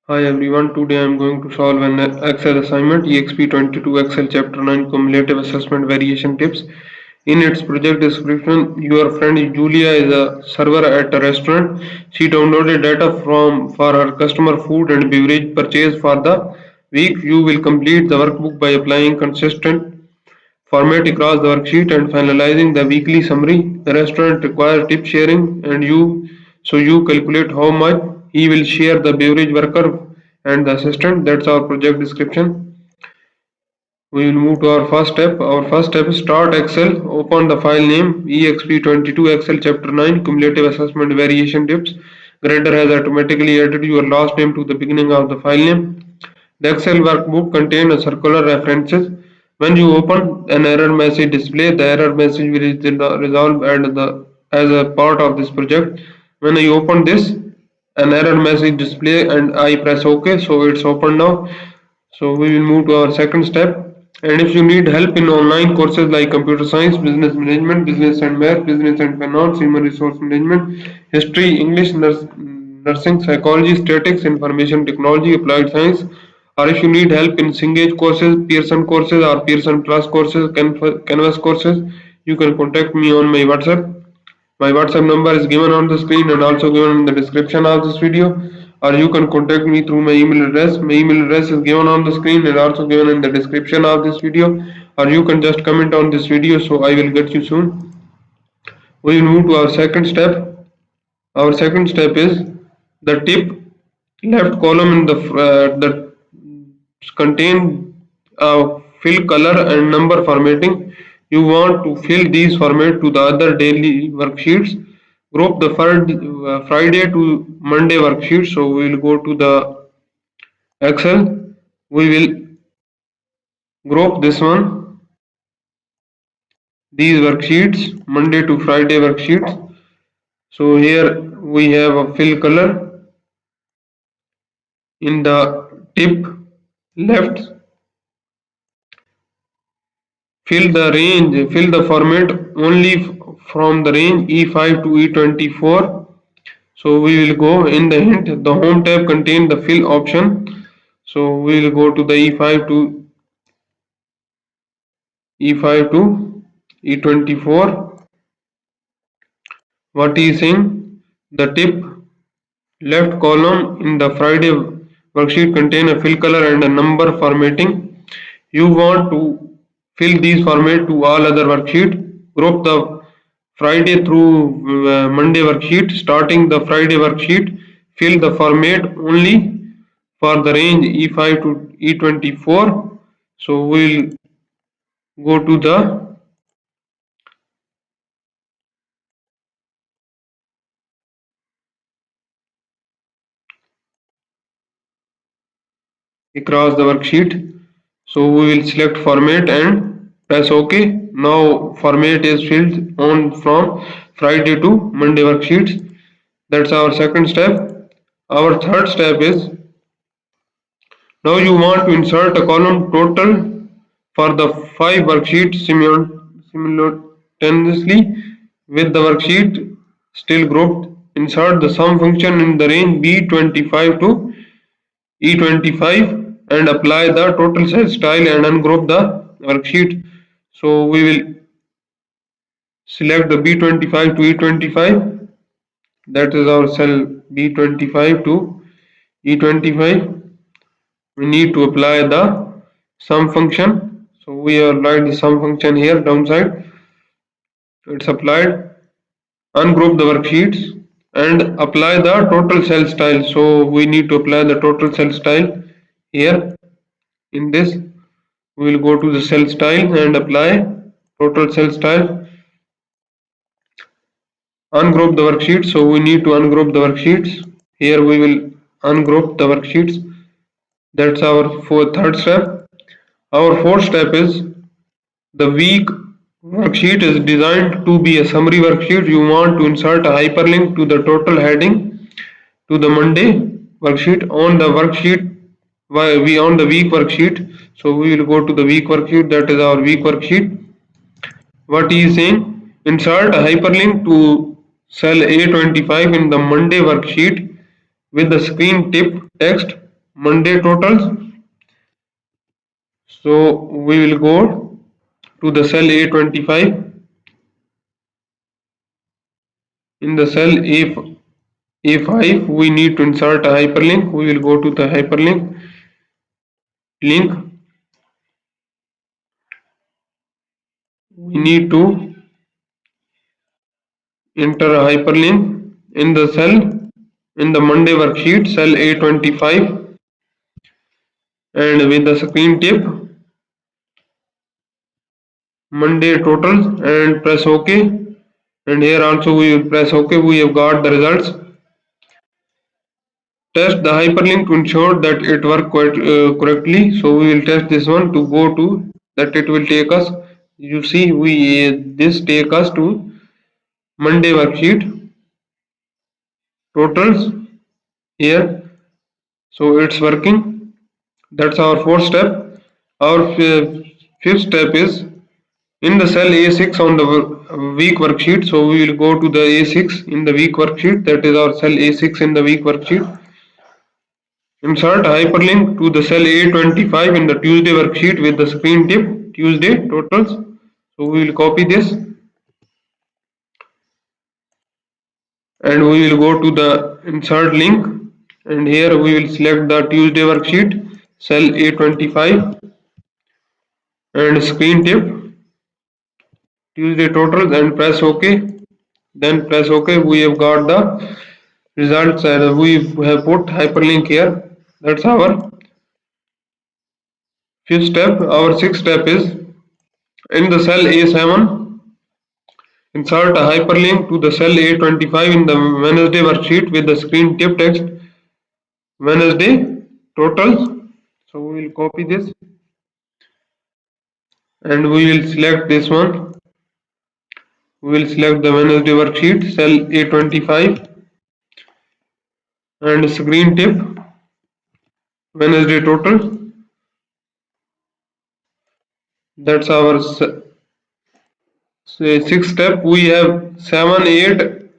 Hi everyone, today I am going to solve an Excel assignment Exp22 Excel Chapter 9 Cumulative Assessment Variation Tips. In its project description, your friend Julia is a server at a restaurant. She downloaded data for her customer food and beverage purchase for the week. You will complete the workbook by applying consistent format across the worksheet and finalizing the weekly summary. The restaurant requires tip sharing and you calculate how much he will share the beverage worker and the assistant. That's our project description. We will move to our first step. Our first step is start Excel. Open the file name Exp22 Excel Chapter 9 Cumulative Assessment Variation Tips. Grader has automatically added your last name to the beginning of the file name. The Excel workbook contains a circular references. When you open an error message display, the error message will be resolved as a part of this project. When I open this, an error message display and I press OK, so it's open now. So we will move to our second step. And if you need help in online courses like computer science, business management, business and math, business and finance, human resource management, history, English, nursing, psychology, statistics, information technology, applied science, or if you need help in Cengage courses, Pearson courses, or Pearson Plus courses, Canvas courses, you can contact me on my WhatsApp. My WhatsApp number is given on the screen and also given in the description of this video, or you can contact me through my email address. My email address is given on the screen and also given in the description of this video, or you can just comment on this video so I will get you soon. We will move to our second step. Our second step is the tip left column in the contain fill color and number formatting. You want to fill these format to the other daily worksheets. Group the Friday to Monday worksheet. So we will go to the Excel. We will group this one, these worksheets, Monday to Friday worksheets. So here we have a fill color in the tip left. Fill the format only from the range E5 to E24. So we will go in the hint. The home tab contains the fill option. So we will go to the E5 to E24. What is saying? The tip left column in the Friday worksheet contain a fill color and a number formatting. You want to fill these format to all other worksheet. Group the Friday through Monday worksheet. Starting the Friday worksheet, fill the format only for the range E5 to E24. So we'll go to the across the worksheet. So we will select format and press OK. Now format is filled on from Friday to Monday worksheets. That's our second step. Our third step is now you want to insert a column total for the 5 worksheets simultaneously with the worksheet still grouped. Insert the sum function in the range B25 to E25 and apply the total cell style and ungroup the worksheet. So we will select the B25 to E25. That is our cell B25 to E25. We need to apply the sum function. So we applied the sum function here downside. It's applied. Ungroup the worksheets and apply the total cell style. So we need to apply the total cell style here in this. We will go to the cell style and apply total cell style. Ungroup the worksheets. So we need to ungroup the worksheets. Here we will ungroup the worksheets. That's our third step. Our fourth step is the week worksheet is designed to be a summary worksheet. You want to insert a hyperlink to the total heading to the Monday worksheet on the worksheet. We on the week worksheet. So we will go to the week worksheet. That is our week worksheet. What he is saying? Insert a hyperlink to cell A25 in the Monday worksheet with the screen tip text. Monday totals. So we will go to the cell A25. In the cell A5 we need to insert a hyperlink. We will go to the hyperlink link. We need to enter a hyperlink in the cell in the Monday worksheet cell A25, and with the screen tip Monday totals and press OK. And here also we will press OK. We have got the results. Test the hyperlink to ensure that it works correctly. So we will test this one to go to that it will take us. You see, we this take us to Monday worksheet totals here. So it's working. That's our fourth step. Our fifth step is in the cell A6 on the week worksheet. So we will go to the A6 in the week worksheet. That is our cell A6 in the week worksheet. Insert hyperlink to the cell A25 in the Tuesday worksheet with the screen tip Tuesday totals. So we will copy this and we will go to the insert link, and here we will select the Tuesday worksheet cell A25 and screen tip Tuesday totals and press OK. Then press OK. We have got the results and we have put hyperlink here. That's our fifth step. Our sixth step is in the cell A7 insert a hyperlink to the cell A25 in the Wednesday worksheet with the screen tip text Wednesday totals. So we will copy this and we will select this one. We will select the Wednesday worksheet cell A25 and screen tip Wednesday total. That's our sixth step. We have 7, 8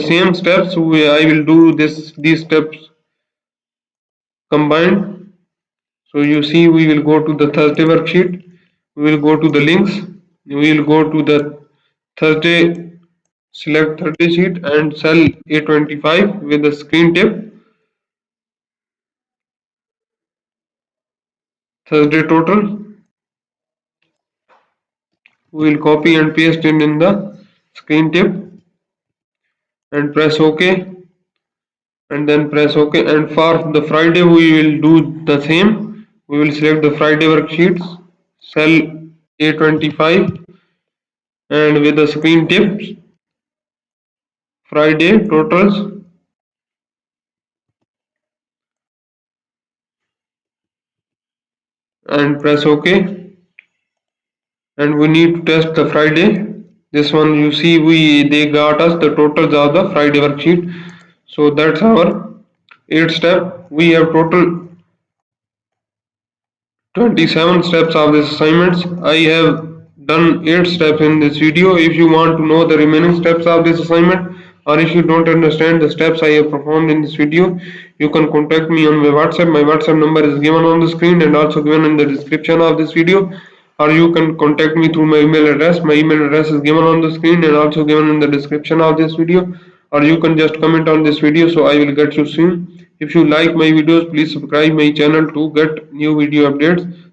same steps. I will do these steps combined. So you see, we will go to the Thursday worksheet. We will go to the links. We will go to the Thursday, select Thursday sheet and cell A25 with the screen tip Thursday total. We will copy and paste it in the screen tip and press OK, and then press OK. And for the Friday we will do the same. We will select the Friday worksheets cell A25 and with the screen tips Friday totals and press OK. And we need to test the Friday. This one you see, they got us the totals of the Friday worksheet. So that's our eighth step. We have total 27 steps of this assignments. I have done 8 steps in this video. If you want to know the remaining steps of this assignment, or if you don't understand the steps I have performed in this video, you can contact me on my WhatsApp. My WhatsApp number is given on the screen and also given in the description of this video, or you can contact me through my email address. My email address is given on the screen and also given in the description of this video, or you can just comment on this video, so I will get you soon. If you like my videos, please subscribe my channel to get new video updates.